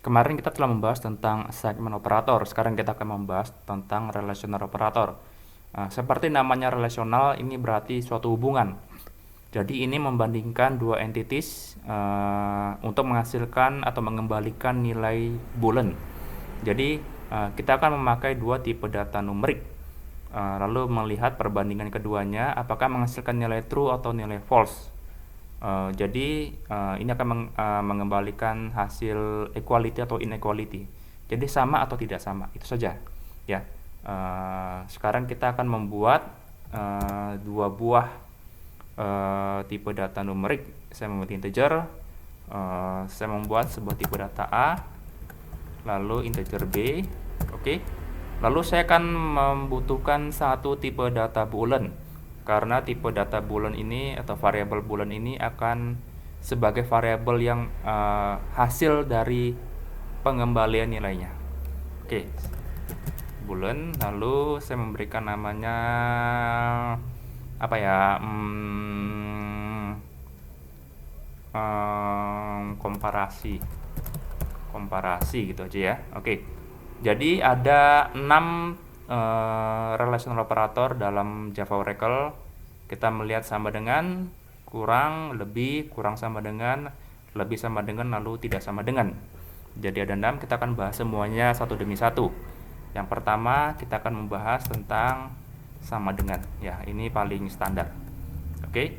Kemarin kita telah membahas tentang segmen operator. Sekarang kita akan membahas tentang relational operator. Seperti namanya relasional, ini berarti suatu hubungan. Jadi ini membandingkan dua entities untuk menghasilkan atau mengembalikan nilai boolean. Jadi kita akan memakai dua tipe data numerik, lalu melihat perbandingan keduanya apakah menghasilkan nilai true atau nilai false. Jadi ini akan mengembalikan hasil equality atau inequality. Jadi sama atau tidak sama, itu saja. Ya. Sekarang kita akan membuat dua buah tipe data numerik. Saya membuat integer. Saya membuat sebuah tipe data A, lalu integer B. Oke. Lalu saya akan membutuhkan satu tipe data boolean. Karena tipe data boolean ini atau variabel boolean ini akan sebagai variabel yang hasil dari pengembalian nilainya. Oke, boolean. Lalu saya memberikan namanya apa ya? Komparasi gitu aja ya. Oke. Jadi ada 6 relational operator dalam Java Oracle. Kita melihat sama dengan, kurang, lebih, kurang sama dengan, lebih sama dengan, lalu tidak sama dengan. Jadi ada 6, kita akan bahas semuanya satu demi satu. Yang pertama kita akan membahas tentang sama dengan. Ya, ini paling standar. Oke.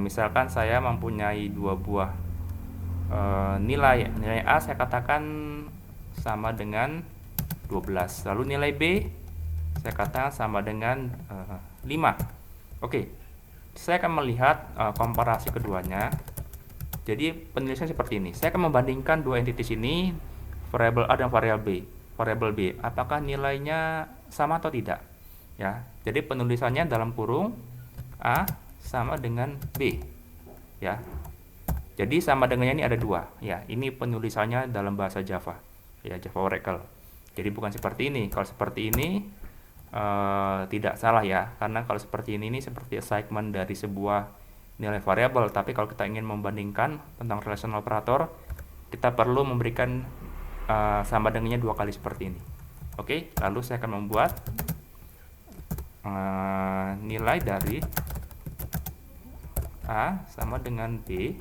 Misalkan saya mempunyai dua buah nilai A saya katakan sama dengan 12. Lalu nilai B saya katakan sama dengan 5. Oke. Saya akan melihat komparasi keduanya. Jadi penulisan seperti ini. Saya akan membandingkan dua entities ini, variabel A dan variabel B. Apakah nilainya sama atau tidak? Ya. Jadi penulisannya dalam kurung A sama dengan B. Ya. Jadi sama dengannya ini ada dua. Ya, ini penulisannya dalam bahasa Java. Ya, Java Oracle. Jadi bukan seperti ini. Kalau seperti ini tidak salah ya, karena kalau seperti ini seperti assignment dari sebuah nilai variabel. Tapi kalau kita ingin membandingkan tentang relational operator, kita perlu memberikan sama dengannya dua kali seperti ini. Oke, lalu saya akan membuat nilai dari A sama dengan B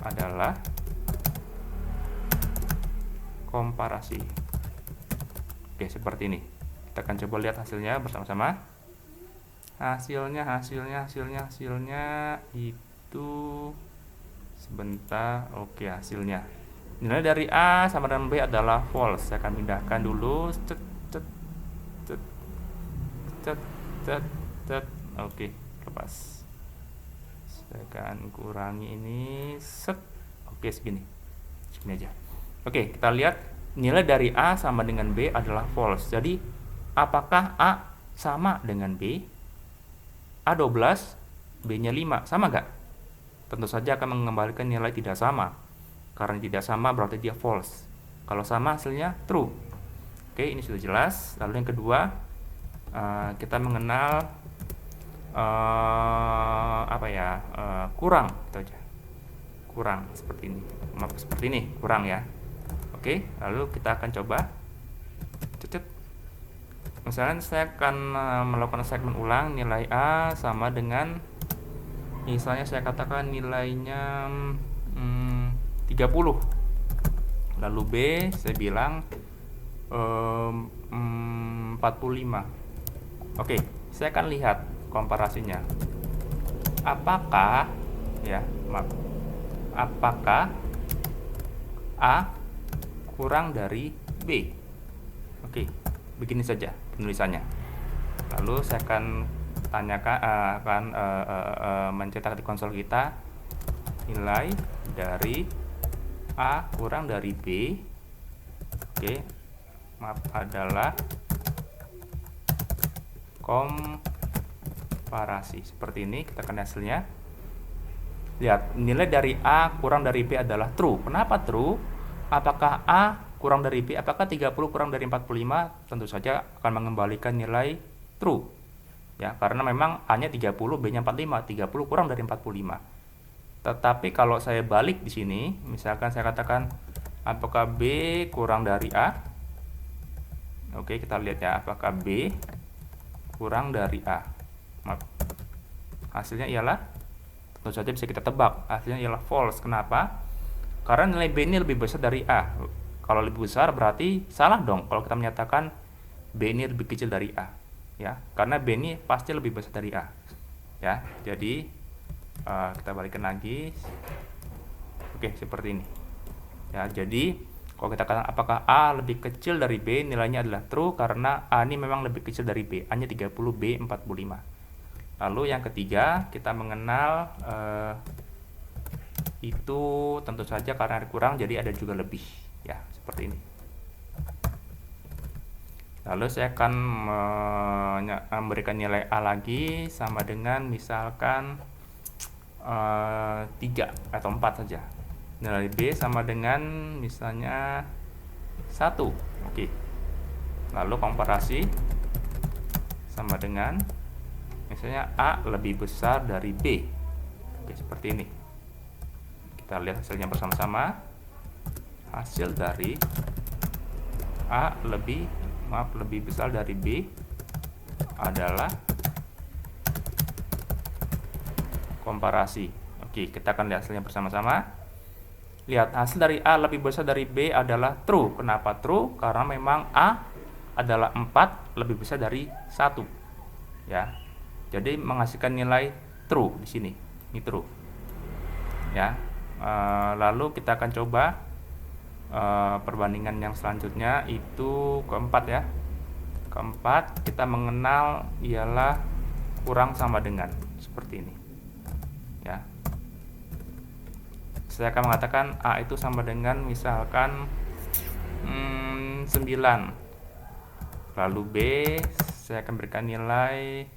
adalah komparasi. Oke, seperti ini. Kita akan coba lihat hasilnya bersama-sama. Hasilnya itu sebentar. Oke, hasilnya. Nilai dari A sama dengan B adalah false. Saya akan pindahkan dulu. Oke, lepas. Saya akan kurangi ini. Oke, segini aja. Oke, kita lihat nilai dari A sama dengan B adalah false. Jadi apakah A sama dengan B? A 12, B-nya 5, sama gak? Tentu saja akan mengembalikan nilai tidak sama. Karena tidak sama berarti dia false. Kalau sama hasilnya true. Oke, ini sudah jelas. Lalu yang kedua, kita mengenal kurang, gitu aja. Kurang seperti ini. Maaf, seperti ini, kurang ya. Oke, lalu kita akan coba. Misalnya saya akan melakukan segmen ulang, nilai A sama dengan, misalnya saya katakan nilainya 30. Lalu B saya bilang 45. Oke, saya akan lihat komparasinya. Apakah A kurang dari B? Oke, begini saja penulisannya. Lalu saya akan tanyakan, mencetak di konsol kita nilai dari A kurang dari B. Oke, adalah komparasi. Seperti ini, kita akan hasilnya. Lihat, nilai dari A kurang dari B adalah true. Kenapa true? Apakah A kurang dari B? Apakah 30 kurang dari 45? Tentu saja akan mengembalikan nilai true. Ya, karena memang A-nya 30, B-nya 45. 30 kurang dari 45. Tetapi kalau saya balik di sini, misalkan saya katakan Apakah B kurang dari A? Oke, kita lihat ya, apakah B kurang dari A. Hasilnya ialah, tentu saja bisa kita tebak, hasilnya ialah false. Kenapa? Karena nilai B ini lebih besar dari A. Kalau lebih besar berarti salah dong kalau kita menyatakan B ini lebih kecil dari A, ya, karena B ini pasti lebih besar dari A, ya. Jadi kita balikan lagi. Oke, seperti ini, ya. Jadi kalau kita katakan apakah A lebih kecil dari B, nilainya adalah true karena A ini memang lebih kecil dari B, A nya 30, B 45. Lalu yang ketiga, kita mengenal itu tentu saja karena ada kurang, jadi ada juga lebih, ya, seperti ini. Lalu saya akan memberikan nilai A lagi sama dengan misalkan 3 atau 4 saja. Nilai B sama dengan misalnya 1. Oke. Lalu komparasi sama dengan misalnya A lebih besar dari B. Oke, seperti ini. Kita lihat hasilnya bersama-sama. Hasil dari A lebih besar dari B adalah komparasi. Oke, kita akan lihat hasilnya bersama-sama. Lihat, hasil dari A lebih besar dari B adalah true. Kenapa true? Karena memang A adalah 4 lebih besar dari 1. Ya. Jadi menghasilkan nilai true di sini. Ini true. Ya. Lalu kita akan coba perbandingan yang selanjutnya, itu keempat ya. Keempat, kita mengenal ialah kurang sama dengan, seperti ini, ya. Saya akan mengatakan A itu sama dengan misalkan 9. Lalu B saya akan berikan nilai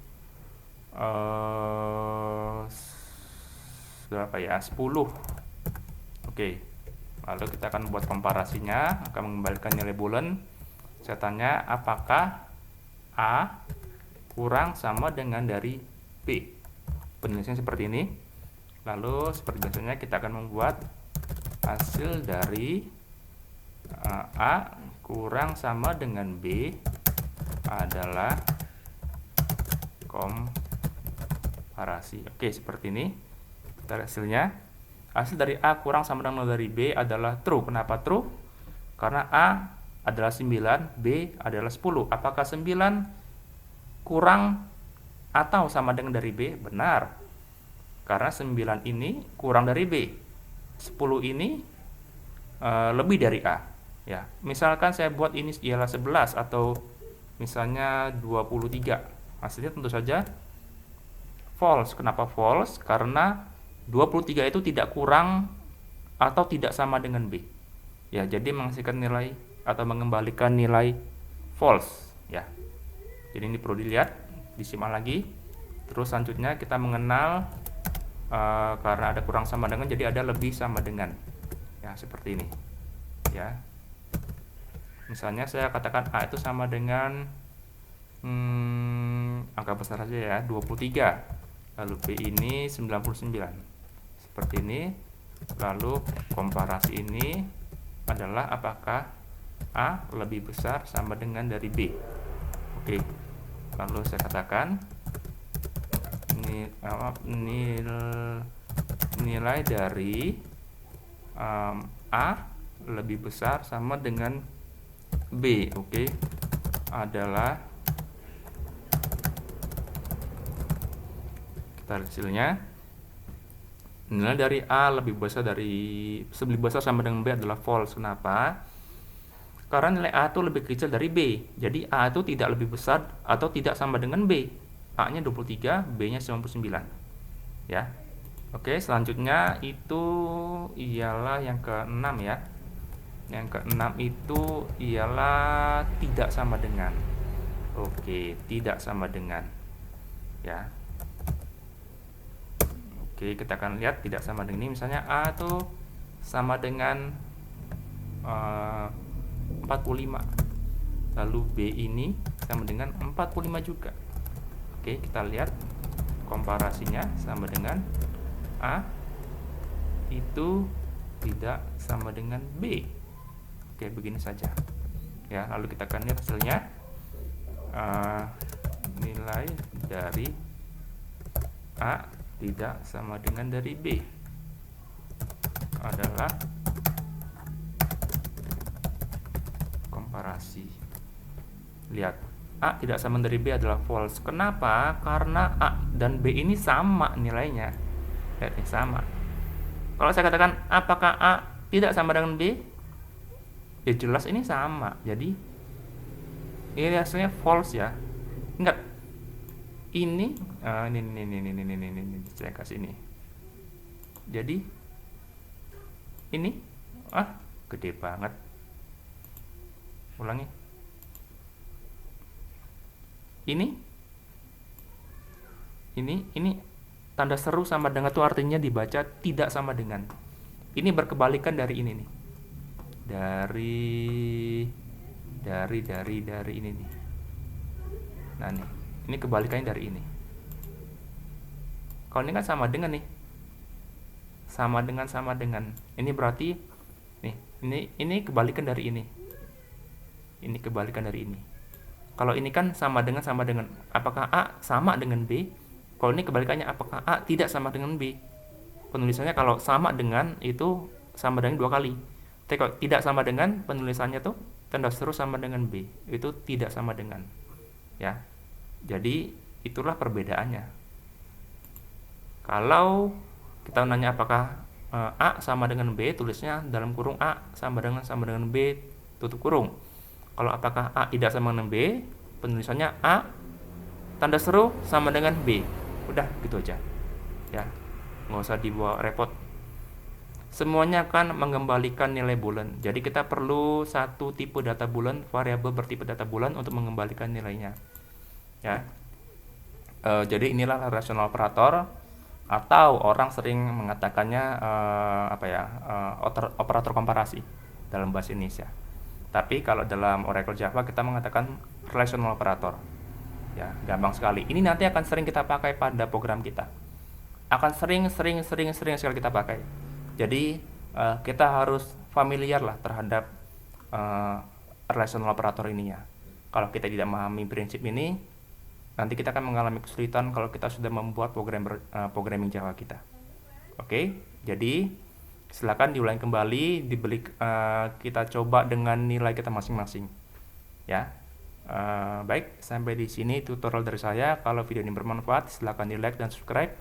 berapa ya, 10. Oke. Lalu kita akan buat komparasinya, akan mengembalikan nilai boolean. Saya tanya apakah A kurang sama dengan dari B. Penulisannya seperti ini. Lalu seperti biasanya kita akan membuat hasil dari A kurang sama dengan B adalah komparasi. Oke, seperti ini. Kita lihat hasilnya. Hasil dari A kurang sama dengan dari B adalah true. Kenapa true? Karena A adalah 9, B adalah 10. Apakah 9 kurang atau sama dengan dari B? Benar. Karena 9 ini kurang dari B. 10 ini lebih dari A. Ya, misalkan saya buat ini ialah 11 atau misalnya 23. Hasilnya tentu saja false. Kenapa false? Karena 23 itu tidak kurang atau tidak sama dengan B. Ya, jadi menghasilkan nilai atau mengembalikan nilai false, ya. Jadi ini perlu dilihat, disimak lagi. Terus selanjutnya kita mengenal karena ada kurang sama dengan, jadi ada lebih sama dengan. Ya, seperti ini. Ya. Misalnya saya katakan A itu sama dengan angka besar saja ya, 23. Lalu B ini 99. Seperti ini. Lalu komparasi ini adalah apakah A lebih besar sama dengan dari B. Oke. Lalu saya katakan nilai dari A lebih besar sama dengan B. Oke. Adalah, kita lihat hasilnya. Nilai dari A lebih besar sama dengan B adalah false. Kenapa? Karena nilai A itu lebih kecil dari B. Jadi A itu tidak lebih besar atau tidak sama dengan B. A-nya 23, B-nya 99. Ya. Oke, selanjutnya itu ialah yang ke-6 ya. Yang ke-6 itu ialah tidak sama dengan. Oke, tidak sama dengan. Ya. Oke, kita akan lihat tidak sama dengan ini. Misalnya A itu sama dengan 45. Lalu B ini sama dengan 45 juga. Oke, kita lihat komparasinya sama dengan A itu tidak sama dengan B. Oke, begini saja. Ya, lalu kita akan lihat hasilnya. Nilai dari A tidak sama dengan dari B adalah komparasi. Lihat, A tidak sama dari B adalah false. Kenapa? Karena A dan B ini sama nilainya. Lihat nih, sama. Kalau saya katakan apakah A tidak sama dengan B, ya jelas ini sama. Jadi ini hasilnya false ya. Enggak. Ini saya kasih ini. Jadi ini gede banget. Ulangi. Ini tanda seru sama dengan itu artinya dibaca tidak sama dengan. Ini berkebalikan dari ini nih. Dari ini nih. Nah nih, ini kebalikannya dari ini. Kalau ini kan sama dengan nih. Sama dengan. Ini berarti nih, ini kebalikan dari ini. Ini kebalikan dari ini. Kalau ini kan sama dengan. Apakah A sama dengan B? Kalau ini kebalikannya, apakah A tidak sama dengan B? Penulisannya kalau sama dengan itu sama dengan 2 kali. Tapi kalau tidak sama dengan, penulisannya tuh tanda seru sama dengan B. Itu tidak sama dengan. Ya. Jadi itulah perbedaannya. Kalau kita nanya apakah A sama dengan B, tulisnya dalam kurung A sama dengan B tutup kurung. Kalau apakah A tidak sama dengan B, penulisannya A tanda seru sama dengan B. Udah gitu aja. Ya. Nggak usah dibawa repot. Semuanya akan mengembalikan nilai bulan. Jadi kita perlu satu tipe data bulan, variabel bertipe data bulan untuk mengembalikan nilainya. Ya. Jadi inilah relational operator, atau orang sering mengatakannya operator komparasi dalam bahasa Indonesia. Tapi kalau dalam Oracle Java kita mengatakan relational operator. Ya, gampang sekali. Ini nanti akan sering kita pakai pada program kita. Akan sering sekali kita pakai. Jadi kita harus familiar lah terhadap relational operator ini ya. Kalau kita tidak memahami prinsip ini, nanti kita akan mengalami kesulitan kalau kita sudah membuat programming Java kita. Oke, jadi silakan diulangi kembali, kita coba dengan nilai kita masing-masing. Ya. Baik, sampai di sini tutorial dari saya. Kalau video ini bermanfaat, silakan di like dan subscribe.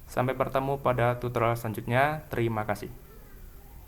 Sampai bertemu pada tutorial selanjutnya. Terima kasih.